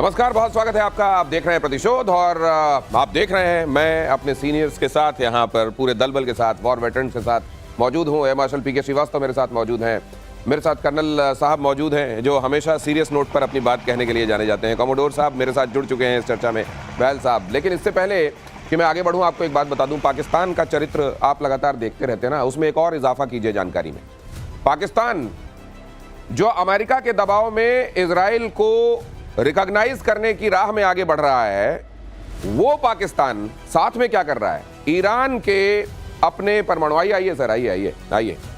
नमस्कार, बहुत स्वागत है आपका। आप देख रहे हैं प्रतिशोध और आप देख रहे हैं मैं अपने सीनियर्स के साथ यहाँ पर पूरे दल बल के साथ वॉर वेटरन्स के साथ मौजूद हूँ। एयर मार्शल पीके श्रीवास्तव मेरे साथ मौजूद हैं, मेरे साथ कर्नल साहब मौजूद हैं जो हमेशा सीरियस नोट पर अपनी बात कहने के लिए जाने जाते हैं। कमोडोर साहब मेरे साथ जुड़ चुके हैं इस चर्चा में, बहल साहब। लेकिन इससे पहले कि मैं आगे बढ़ूँ आपको एक बात बता दूँ, पाकिस्तान का चरित्र आप लगातार देखते रहते हैं ना, उसमें एक और इजाफा कीजिए जानकारी में। पाकिस्तान जो अमेरिका के दबाव में इजराइल को रिकॉग्नाइज करने की राह में आगे बढ़ रहा है, वो पाकिस्तान साथ में क्या कर रहा है? ईरान के अपने परमाणु आइए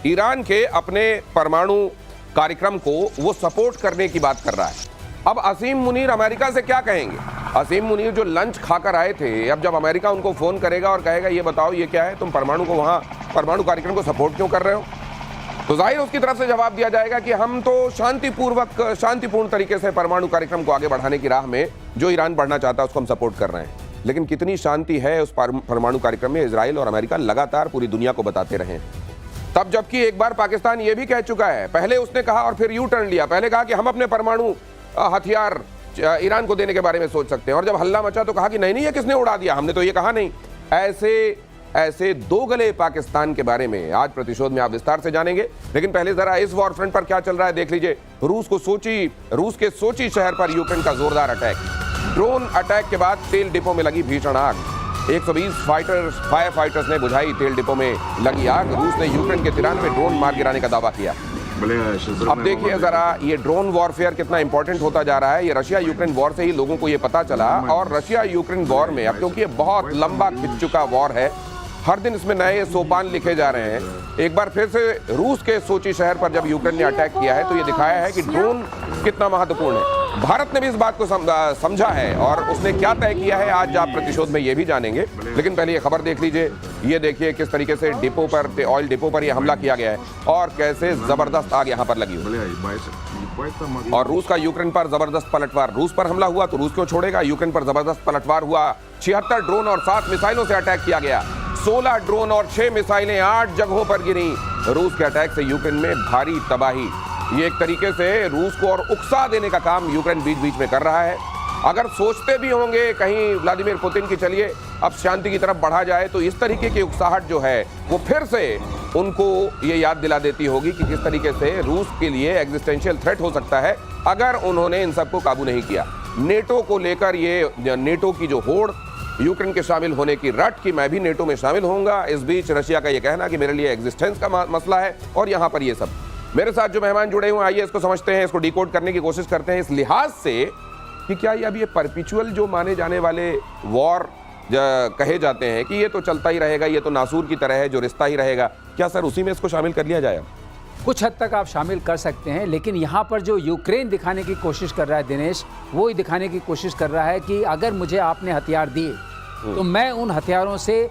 ईरान के अपने परमाणु कार्यक्रम को वो सपोर्ट करने की बात कर रहा है। अब असीम मुनीर अमेरिका से क्या कहेंगे? असीम मुनीर जो लंच खाकर आए थे, अब जब अमेरिका उनको फोन करेगा और कहेगा ये बताओ ये क्या है, तुम परमाणु को वहां परमाणु कार्यक्रम को सपोर्ट क्यों कर रहे हो, तो जाहिर उसकी तरफ से जवाब दिया जाएगा कि हम तो शांतिपूर्ण तरीके से परमाणु कार्यक्रम को आगे बढ़ाने की राह में जो ईरान बढ़ना चाहता है उसको हम सपोर्ट कर रहे हैं। लेकिन कितनी शांति है उस परमाणु कार्यक्रम में, इजराइल और अमेरिका लगातार पूरी दुनिया को बताते रहे। तब जबकि एक बार पाकिस्तान ये भी कह चुका है, पहले उसने कहा और फिर यू टर्न लिया, पहले कहा कि हम अपने परमाणु हथियार ईरान को देने के बारे में सोच सकते हैं, और जब हल्ला मचा तो कहा कि नहीं ये किसने उड़ा दिया, हमने तो ये कहा नहीं। ऐसे दो गले पाकिस्तान के बारे में आज प्रतिशोध में आप विस्तार से जानेंगे। लेकिन पहले जरा इस वॉर फ्रंट पर क्या चल रहा है देख लीजिए। रूस के सोची शहर पर यूक्रेन का जोरदार अटैक। ड्रोन अटैक के बाद तेल डिपो में लगी भीषण आग। 120 फायर फाइटर्स ने बुझाई तेल डिपो में लगी आग। रूस ने यूक्रेन के 93 ड्रोन मार गिराने का दावा किया। अब देखिए जरा ये ड्रोन वॉरफेयर कितना इंपॉर्टेंट होता जा रहा है। ये रशिया यूक्रेन वॉर से ही लोगों को ये पता चला, और रशिया यूक्रेन वॉर में अब क्योंकि ये बहुत लंबा खिंच चुका वॉर है, हर दिन इसमें नए सोपान लिखे जा रहे हैं। एक बार फिर से रूस के सोची शहर पर जब यूक्रेन ने अटैक किया है तो ये दिखाया है कि ड्रोन कितना महत्वपूर्ण है। भारत ने भी इस बात को समझा है और उसने क्या तय किया है आज आप प्रतिशोध में ये भी जानेंगे। लेकिन पहले ये खबर देख लीजिए। ये देखिए किस तरीके से डिपो पर, ऑयल डिपो पर ये हमला किया गया है और कैसे जबरदस्त आग यहाँ पर लगी हुई। और रूस का यूक्रेन पर जबरदस्त पलटवार। रूस पर हमला हुआ तो रूस को छोड़ेगा, यूक्रेन पर जबरदस्त पलटवार हुआ। 76 ड्रोन और 7 मिसाइलों से अटैक किया गया। 16 ड्रोन और 6 मिसाइलें 8 जगहों पर गिरी। रूस के अटैक से यूक्रेन में भारी तबाही। ये एक तरीके से रूस को और उकसा देने का काम यूक्रेन बीच बीच में कर रहा है। अगर सोचते भी होंगे कहीं व्लादिमीर पुतिन की चलिए अब शांति की तरफ बढ़ा जाए, तो इस तरीके की उकसाहट जो है वो फिर से उनको ये याद दिला देती होगी कि किस तरीके से रूस के लिए एग्जिस्टेंशियल थ्रेट हो सकता है अगर उन्होंने इन सबको काबू नहीं किया। नेटो को लेकर ये नेटो की जो होड़, यूक्रेन के शामिल होने की रट कि मैं भी नेटो में शामिल होऊंगा, इस बीच रशिया का ये कहना कि मेरे लिए एग्जिस्टेंस का मसला है, और यहाँ पर ये सब। मेरे साथ जो मेहमान जुड़े हुए, आइए इसको समझते हैं, इसको डिकोड करने की कोशिश करते हैं इस लिहाज से कि क्या ये अब ये परपिचुअल जो माने जाने वाले वॉर कहे जाते हैं कि ये तो चलता ही रहेगा, ये तो नासूर की तरह है जो रिश्ता ही रहेगा, क्या सर उसी में इसको शामिल कर लिया जाए? कुछ हद तक आप शामिल कर सकते हैं, लेकिन यहाँ पर जो यूक्रेन दिखाने की कोशिश कर रहा है दिनेश, वो ही दिखाने की कोशिश कर रहा है कि अगर मुझे आपने हथियार दिए तो मैं उन हथियारों से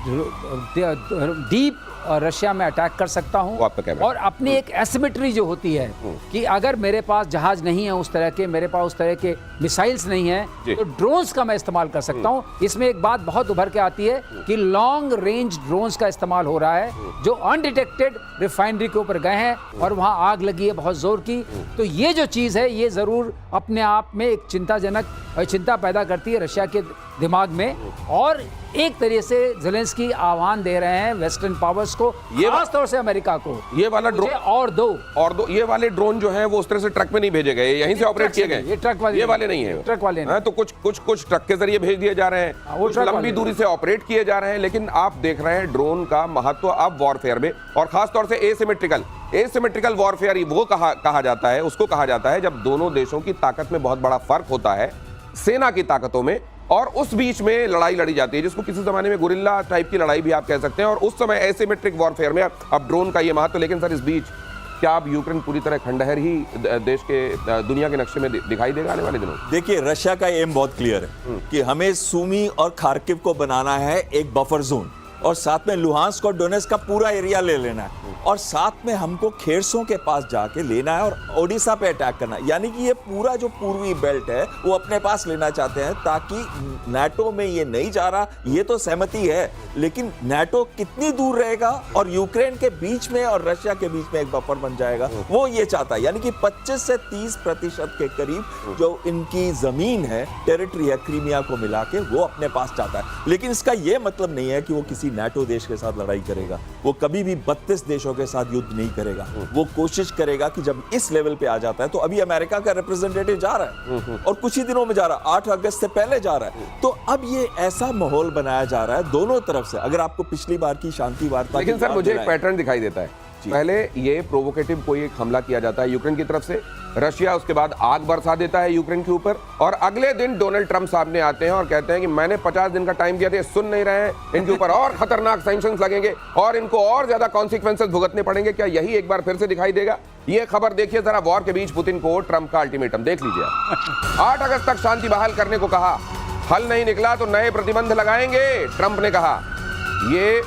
डीप रशिया में अटैक कर सकता हूं, और अपनी एक एसिमेट्री जो होती है कि अगर मेरे पास जहाज नहीं है उस तरह के, मेरे पास उस तरह के मिसाइल्स नहीं है, तो ड्रोन्स का मैं इस्तेमाल कर सकता हूं। इसमें एक बात बहुत उभर के आती है कि लॉन्ग रेंज ड्रोन्स का इस्तेमाल हो रहा है जो अनडिटेक्टेड रिफाइनरी के ऊपर गए हैं और वहां आग लगी है बहुत जोर की। तो ये जो चीज़ है ये ज़रूर अपने आप में एक चिंता पैदा करती है रशिया के दिमाग में, और एक तरीके से ज़ेलेंस्की आह्वान दे रहे हैं वेस्टर्न पावर्स को, खास तौर से अमेरिका को, ये वाला ड्रोन और दो ये वाले ड्रोन जो हैं वो उस तरह से ट्रक में नहीं भेजे गए, यहीं से ऑपरेट किए गए। ये ट्रक वाले, ये वाले नहीं है, ट्रक वाले नहीं। तो कुछ ट्रक के जरिए भेज दिए जा रहे हैं, वो लंबी दूरी से ऑपरेट किए जा रहे हैं। लेकिन आप देख रहे हैं ड्रोन का महत्व अब वॉरफेयर में, और खासतौर से एसिमेट्रिकल वॉरफेयर वो कहा जाता है, उसको कहा जाता है जब दोनों देशों की ताकत में बहुत बड़ा फर्क होता है, सेना की ताकतों में, और उस बीच में लड़ाई लड़ी जाती है, जिसको किसी जमाने में गुरिल्ला टाइप की लड़ाई भी आप कह सकते हैं। और उस समय एसिमेट्रिक वॉरफेयर में अब ड्रोन का ये महत्व। लेकिन सर इस बीच क्या अब यूक्रेन पूरी तरह खंडहर ही देश के दुनिया के नक्शे में दिखाई देगा आने वाले दिनों? देखिए, रशिया का एम बहुत क्लियर है कि हमें सूमी और खार्किव को बनाना है एक बफर जोन, और साथ में लुहांस्क और डोनेट्स्क का पूरा एरिया ले लेना है। और साथ में हमको खेरसों के पास जाके लेना है और ओडिशा पे अटैक करना है। यानी कि ये पूरा जो पूर्वी बेल्ट है वो अपने पास लेना चाहते हैं, ताकि नाटो में ये नहीं जा रहा, ये तो सहमति है, लेकिन नाटो कितनी दूर रहेगा और यूक्रेन के बीच में और रशिया के बीच में एक बफर बन जाएगा, वो ये चाहता है। यानी कि 25 से 30% के करीब जो इनकी जमीन है, टेरिटरी है, क्रीमिया को मिला के वो अपने पास चाहता है। लेकिन इसका ये मतलब नहीं है कि वो किसी नाटो देश के साथ लड़ाई करेगा। वो कभी भी 32 देशों के साथ युद्ध नहीं करेगा। वो कोशिश करेगा कि जब इस लेवल पे आ जाता है, तो अभी अमेरिका का रिप्रेजेंटेटिव जा रहा है और कुछ ही दिनों में जा रहा है, 8 अगस्त से पहले जा रहा है। तो अब ये ऐसा माहौल बनाया जा रहा है दोनों तरफ से। अगर आपको पिछली बार की शांति वार्ता, लेकिन सर मुझे एक पैटर्न दिखाई देता है। पहले ये प्रोवोकेटिव कोई एक हमला किया जाता है यूक्रेन की तरफ से, रशिया उसके बाद आग बरसा देता है यूक्रेन के ऊपर, और अगले दिन डोनाल्ड ट्रंप सामने आते हैं और कहते हैं कि मैंने 50 दिन का टाइम दिया था, सुन नहीं रहे हैं, इनके ऊपर और खतरनाक सैंक्शंस लगेंगे और इनको और ज्यादा कॉन्सिक्वेंसेस भुगतने पड़ेंगे। क्या यही एक बार फिर से दिखाई देगा? ये खबर देखिए जरा, वॉर के बीच पुतिन को ट्रंप का अल्टीमेटम देख लीजिए। 8 अगस्त तक शांति बहाल करने को कहा, हल नहीं निकला तो नए प्रतिबंध लगाएंगे, ट्रंप ने कहा। ये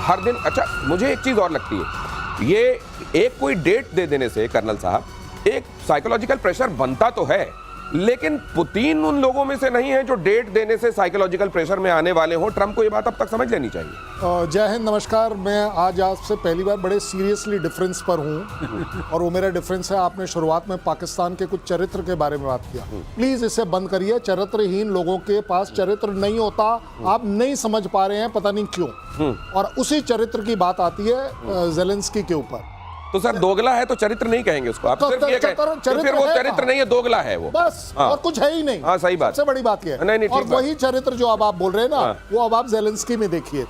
हर दिन, अच्छा मुझे एक चीज और लगती है, ये एक कोई डेट दे देने से कर्नल साहब एक साइकोलॉजिकल प्रेशर बनता तो है, लेकिन पुतिन उन लोगों में से नहीं है जो डेट देने से साइकोलॉजिकल प्रेशर में आने वाले हो। ट्रंप को ये बात अब तक समझ लेनी चाहिए। जय हिंद, नमस्कार। मैं आज आपसे पहली बार बड़े सीरियसली डिफरेंस पर हूँ और वो मेरा डिफरेंस है, आपने शुरुआत में पाकिस्तान के कुछ चरित्र के बारे में बात किया। प्लीज इसे बंद करिए। चरित्रहीन लोगों के पास चरित्र नहीं होता, आप नहीं समझ पा रहे हैं, पता नहीं क्यों। और उसी चरित्र की बात आती है ज़ेलेंस्की के ऊपर। तो सर दोगला है तो चरित्र नहीं कहेंगे उसको, आप सिर्फ ये कहें कि फिर वो चरित्र नहीं है, दोगला है वो, बस। और कुछ है ही नहीं। हाँ सही बात, सबसे बड़ी बात ये है। नहीं, और वही चरित्र जो अब आप बोल रहे हैं ना, वो अब आप ज़ेलेंस्की में देखिए।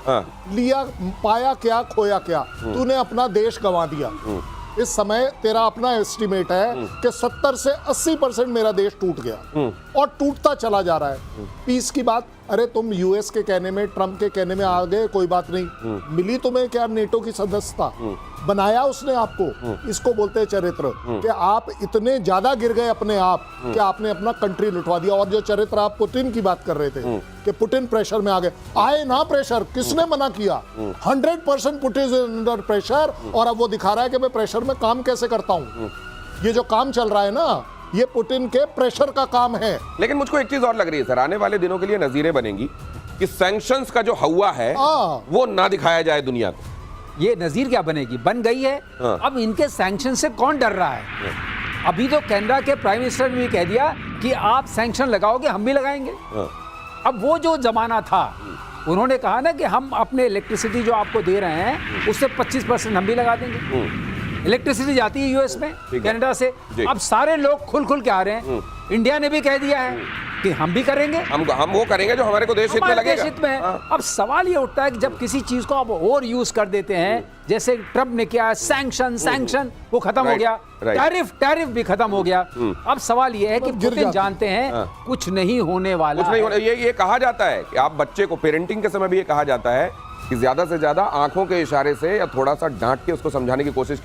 लिया, पाया क्या, खोया क्या, तूने अपना देश गंवा दिया। इस समय तेरा अपना एस्टिमेट है कि 70 से 80% मेरा देश टूट गया और टूटता चला जा रहा है। पीस की बात, अरे तुम यूएस के कहने में, ट्रंप के कहने में आ गए, कोई बात नहीं। मिली तुम्हें क्या नेटो की सदस्यता? बनाया उसने आपको। इसको बोलते हैं चरित्र, कि आप इतने ज्यादा गिर गए अपने आप कि आपने अपना कंट्री लुटवा दिया। और जो चरित्र आप पुतिन की बात कर रहे थे कि पुतिन प्रेशर में आ गए, आए ना प्रेशर, किसने मना किया? 100% पुतिन अंडर प्रेशर, और अब वो दिखा रहा है कि मैं प्रेशर में काम कैसे करता हूँ। ये जो काम चल रहा है ना, ये पुतिन के प्रेशर का काम है। लेकिन मुझको एक चीज और लग रही है सर, आने वाले दिनों के लिए नजीरें बनेंगी कि सैंक्शंस का जो हवा है वो ना दिखाया जाए दुनिया को। ये नजीर क्या बनेगी, बन गई है। अब इनके सैंक्शन से कौन डर रहा है? अभी तो कनाडा के प्राइम मिनिस्टर ने भी कह दिया कि आप सैंक्शन लगाओगे, हम भी लगाएंगे। अब वो जो जमाना था, उन्होंने कहा ना कि हम अपने इलेक्ट्रिसिटी जो आपको दे रहे हैं उससे 25% हम भी लगा देंगे। इलेक्ट्रिसिटी जाती है यूएस में कनाडा से। अब सारे लोग खुल खुल के आ रहे हैं। इंडिया ने भी कह दिया है कि हम भी करेंगे, हम वो करेंगे जो हमारे को देश हित में लगेगा। हित में। अब सवाल ये उठता है कि जब किसी चीज को आप और यूज कर देते हैं, जैसे ट्रंप ने किया, सैंक्शन वो खत्म हो गया, टैरिफ भी खत्म हो गया। अब सवाल ये है कि पुतिन जानते हैं कुछ नहीं होने वाला, कुछ नहीं होने। ये कहा जाता है कि आप बच्चे को पेरेंटिंग के समय भी ये कहा जाता है कि ज्यादा से ज्यादा आंखों के इशारे से या थोड़ा सा डांट के उसको समझाने की कोशिश